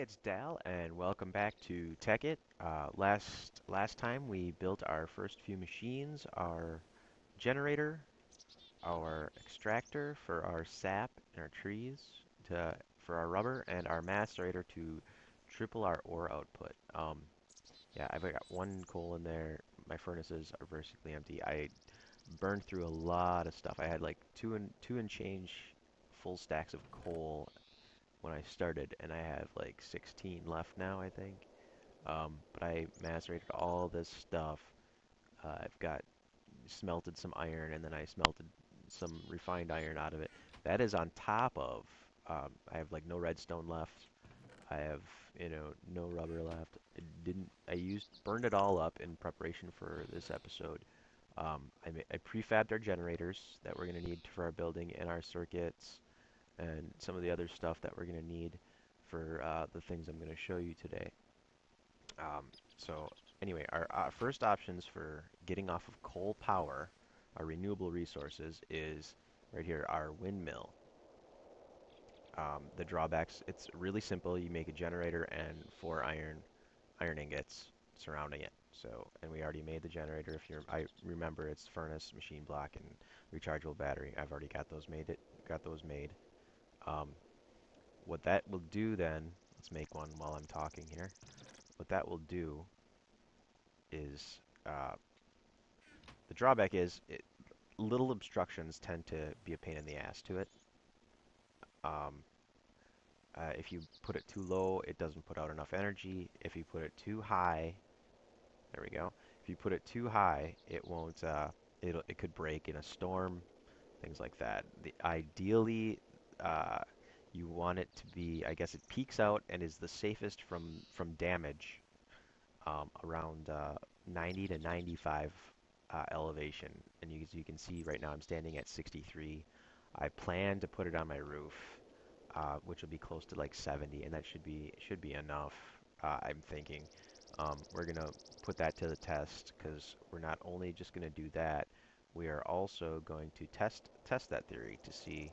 it's Dal, and welcome back to Tekkit. Last time we built our first few machines, our generator, our extractor for our sap and our trees, for our rubber, and our macerator to triple our ore output. Yeah, I've got one coal in there. My furnaces are basically empty. I burned through a lot of stuff. I had like two and change full stacks of coal when I started, and I have like 16 left now, I think. But I macerated all this stuff. I've got smelted some iron, and then I smelted some refined iron out of it. That is on top of, I have like no redstone left. I have, no rubber left. Burned it all up in preparation for this episode. I prefabbed our generators that we're going to need for our building and our circuits and some of the other stuff that we're going to need for the things I'm going to show you today. So anyway, our first options for getting off of coal power, our renewable resources, is right here, our windmill. The drawbacks, it's really simple. You make a generator and four iron ingots surrounding it. So, and we already made the generator. I remember it's furnace, machine block, and rechargeable battery. I've already got those made. Um, what that will do then, let's make one while I'm talking here. What that will do is, the drawback is, little obstructions tend to be a pain in the ass to it. Um, if you put it too low, it doesn't put out enough energy. If you put it too high, there we go. If you put it too high, it won't, it could break in a storm, things like that. Ideally, you want it to be, I guess it peaks out and is the safest from damage around 90 to 95 elevation. And you can see right now I'm standing at 63. I plan to put it on my roof, which will be close to like 70, and that should be enough. I'm thinking. We're gonna put that to the test because we're not only just gonna do that, we are also going to test that theory to see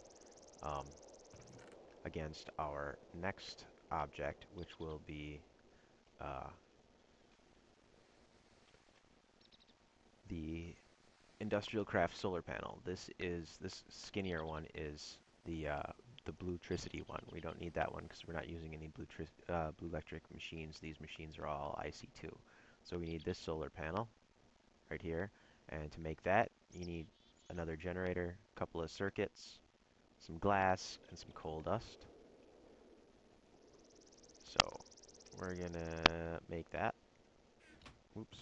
um, against our next object, which will be uh, the industrial craft solar panel. This skinnier one is the bluetricity one. We don't need that one because we're not using any blue electric machines. These machines are all IC2. So we need this solar panel right here. And to make that, you need another generator, a couple of circuits, some glass, and some coal dust. So we're gonna make that. Oops.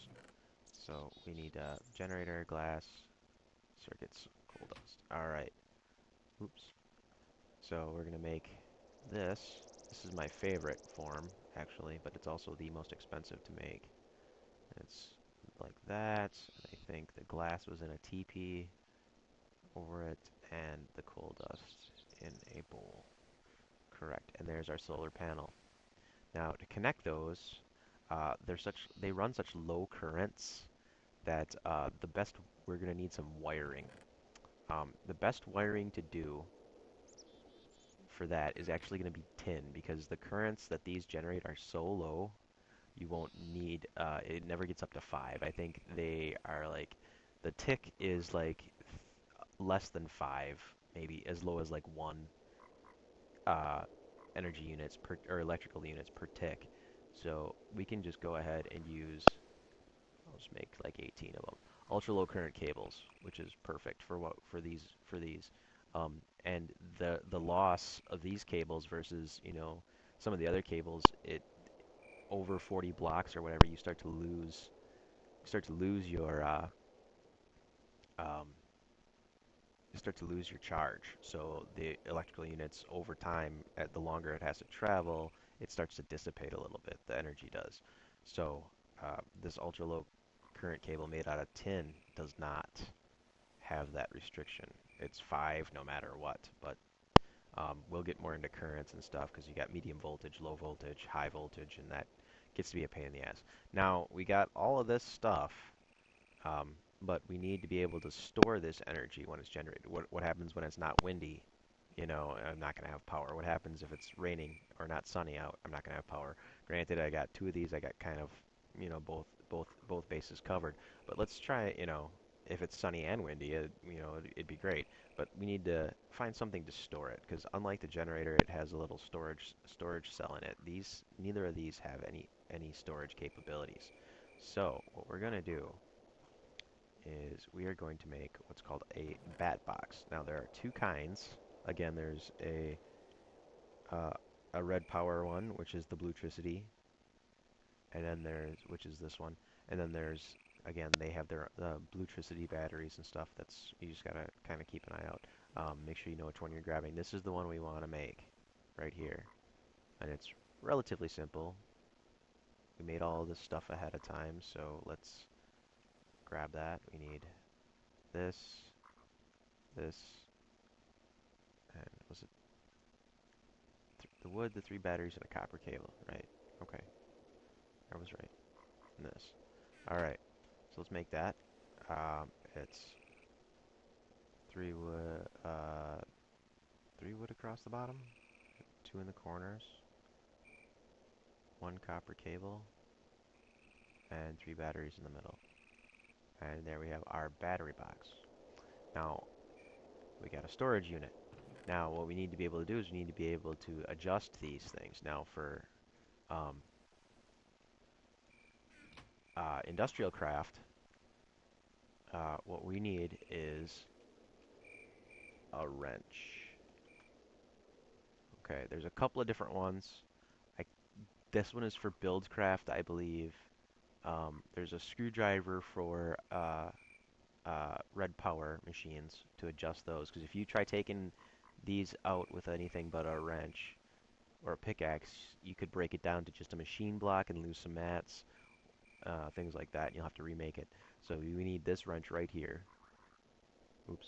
So we need generator, glass, circuits, coal dust. All right. Oops. So we're gonna make this. This is my favorite form, actually, but it's also the most expensive to make. It's like that. I think the glass was in a TP over it, and the coal dust in a bowl. Correct. And there's our solar panel. Now to connect those, they run such low currents that we're gonna need some wiring. The best wiring to do for that is actually going to be tin because the currents that these generate are so low, you won't need, it never gets up to 5. I think they are like, the tick is like less than 5, maybe as low as like 1 uh, energy units per, or electrical units per tick. So we can just go ahead and use, I'll just make like 18 of them. Ultra low current cables, which is perfect for these. And the loss of these cables versus some of the other cables, it over 40 blocks or whatever, um, you start to lose your charge. So the electrical units over time, at the longer it has to travel, it starts to dissipate a little bit. The energy does. So this ultra low current cable made out of tin does not have that restriction. It's 5 no matter what, but we'll get more into currents and stuff because you got medium voltage, low voltage, high voltage, and that gets to be a pain in the ass. Now, we got all of this stuff, but we need to be able to store this energy when it's generated. What happens when it's not windy? you know, I'm not gonna have power. What happens if it's raining or not sunny out? I'm not gonna have power. Granted, I got two of these. I got kind of, you know, both bases covered. But let's try, you know, if it's sunny and windy, you know, it'd be great. But we need to find something to store it, because unlike the generator, it has a little storage cell in it. Neither of these have any storage capabilities. So what we're gonna do is we are going to make what's called a bat box. Now there are two kinds. Again, there's uh, a red power one, which is the Bluetricity, and then there's which is this one, and then there's again they have their Bluetricity batteries and stuff. That's you just gotta kind of keep an eye out. Make sure you know which one you're grabbing. This is the one we want to make right here, and it's relatively simple. We made all of this stuff ahead of time, so let's grab that. We need this, this, and was it the wood, the three batteries, and a copper cable, right? Okay, I was right. And this. All right, so let's make that. It's three wood, three wood across the bottom, two in the corners, one copper cable, and three batteries in the middle. And there we have our battery box. Now, we got a storage unit. Now, what we need to be able to do is we need to be able to adjust these things. Now, for um, industrial craft, what we need is a wrench. Okay, there's a couple of different ones. I, this one is for buildcraft, I believe. There's a screwdriver for red power machines to adjust those. Because if you try taking these out with anything but a wrench or a pickaxe, you could break it down to just a machine block and lose some mats, things like that. And you'll have to remake it. So we need this wrench right here. Oops.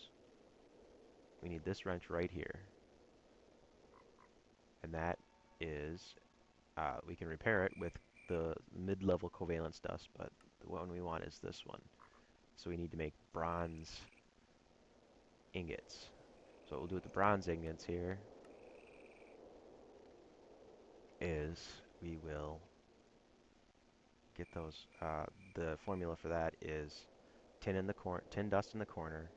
We need this wrench right here. And that is, we can repair it with the mid-level covalence dust, but the one we want is this one. So we need to make bronze ingots. So what we'll do with the bronze ingots here is we will get those. The formula for that is tin dust in the corner,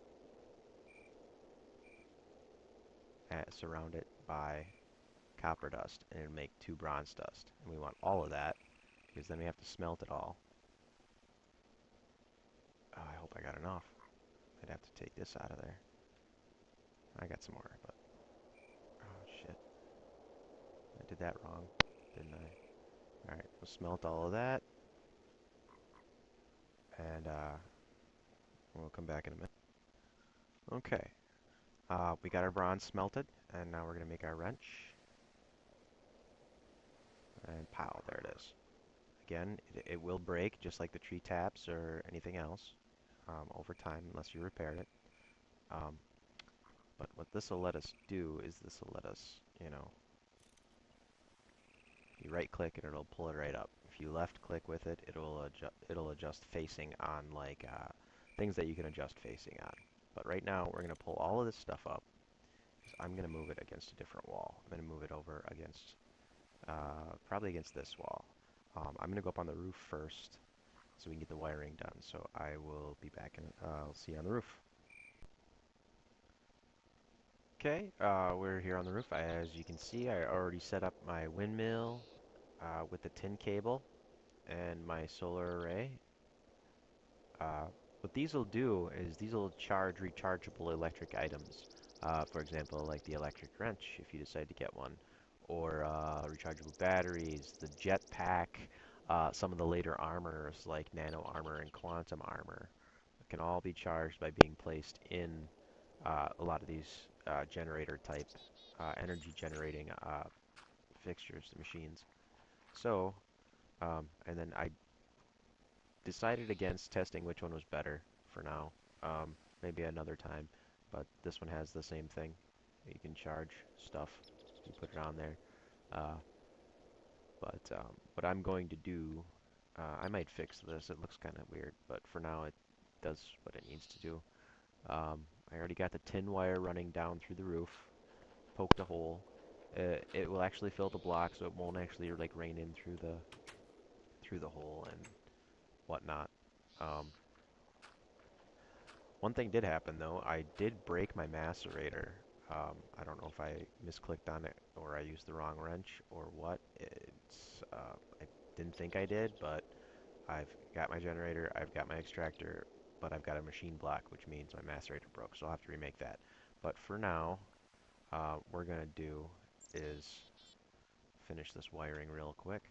surround it by copper dust, and it'll make two bronze dust. And we want all of that because then we have to smelt it all. Oh, I hope I got enough. I'd have to take this out of there. I got some more, but oh shit, I did that wrong, didn't I? All right, we'll smelt all of that, and we'll come back in a minute. Okay, we got our bronze smelted, and now we're gonna make our wrench. And pow, there it is. Again, it will break just like the tree taps or anything else over time, unless you repaired it. Um, but what this will let us do is this will let us, you know, you right-click and it'll pull it right up. If you left-click with it, it'll adjust facing on like things that you can adjust facing on. But right now, we're gonna pull all of this stuff up. I'm gonna move it against a different wall. I'm gonna move it over against probably against this wall. I'm going to go up on the roof first so we can get the wiring done. So I will be back and I'll see you on the roof. Okay, we're here on the roof. As you can see, I already set up my windmill with the tin cable and my solar array. What these will do is these will charge rechargeable electric items. For example, like the electric wrench, if you decide to get one, or rechargeable batteries, the jetpack, some of the later armors like nano armor and quantum armor can all be charged by being placed in a lot of these generator type energy generating fixtures, machines. So, and then I decided against testing which one was better for now. Maybe another time, but this one has the same thing. You can charge stuff. You put it on there. But what I'm going to do, I might fix this. It looks kind of weird, but for now it does what it needs to do. I already got the tin wire running down through the roof. poked a hole, it will actually fill the block, so it won't actually like rain in through the hole and whatnot. Um, One thing did happen though. I did break my macerator. I don't know if I misclicked on it or I used the wrong wrench or what. I didn't think I did, but I've got my generator, I've got my extractor, but I've got a machine block, which means my macerator broke, so I'll have to remake that. But for now, we're gonna do is finish this wiring real quick.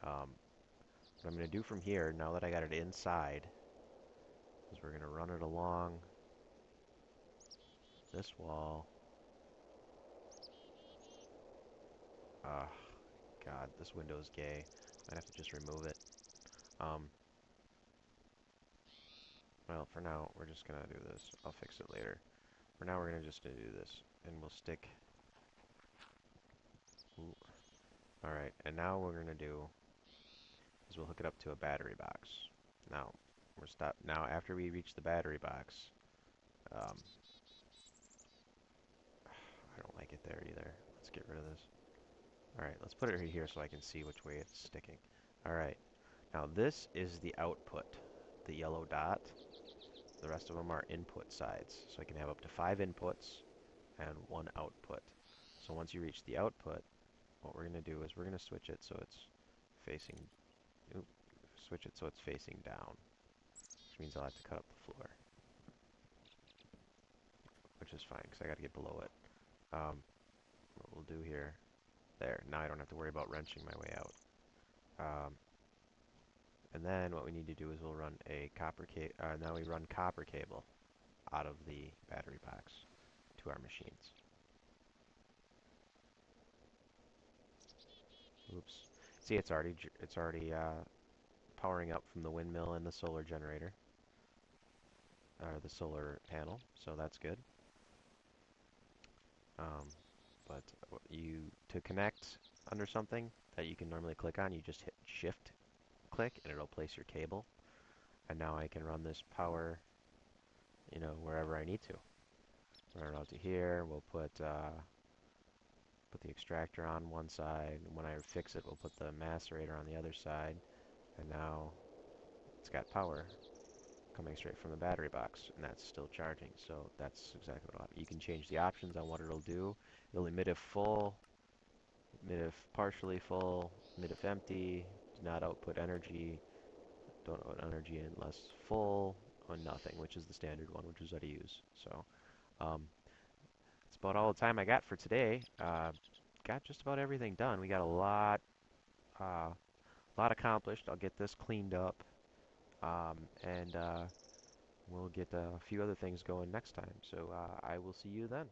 What I'm gonna do from here, now that I got it inside, is we're gonna run it along this wall. Ah, God, this window's gay. Might have to just remove it. Um, well, for now, we're just gonna do this. I'll fix it later. For now, we're gonna just do this, and we'll stick. All right, and now what we're gonna do is we'll hook it up to a battery box. Now, we're stop. Now, after we reach the battery box, um, I don't like it there either. Let's get rid of this. All right, let's put it right here so I can see which way it's sticking. All right, now this is the output, the yellow dot. The rest of them are input sides. So I can have up to 5 inputs and 1 output. So once you reach the output, what we're going to do is we're going to switch it so it's facing, switch it so it's facing down, which means I'll have to cut up the floor, which is fine because I got to get below it. What we'll do here, there, now I don't have to worry about wrenching my way out. And then what we need to do is we'll run a copper cable, now we run copper cable out of the battery box to our machines. Oops. See, it's already powering up from the windmill and the solar generator, or the solar panel, so that's good. But to connect under something that you can normally click on, you just hit Shift click and it'll place your cable. And now I can run this power, wherever I need to. Run it out to here. We'll put the extractor on one side, and when I fix it, we'll put the macerator on the other side. And now it's got power coming straight from the battery box, and that's still charging. So that's exactly what it'll have. You can change the options on what it'll do. It'll emit if full, emit if partially full, emit if empty, do not output energy, don't output energy unless full, or nothing, which is the standard one, which is what I use. So that's about all the time I got for today. Got just about everything done. We got a lot accomplished. I'll get this cleaned up, and we'll get a few other things going next time. So I will see you then.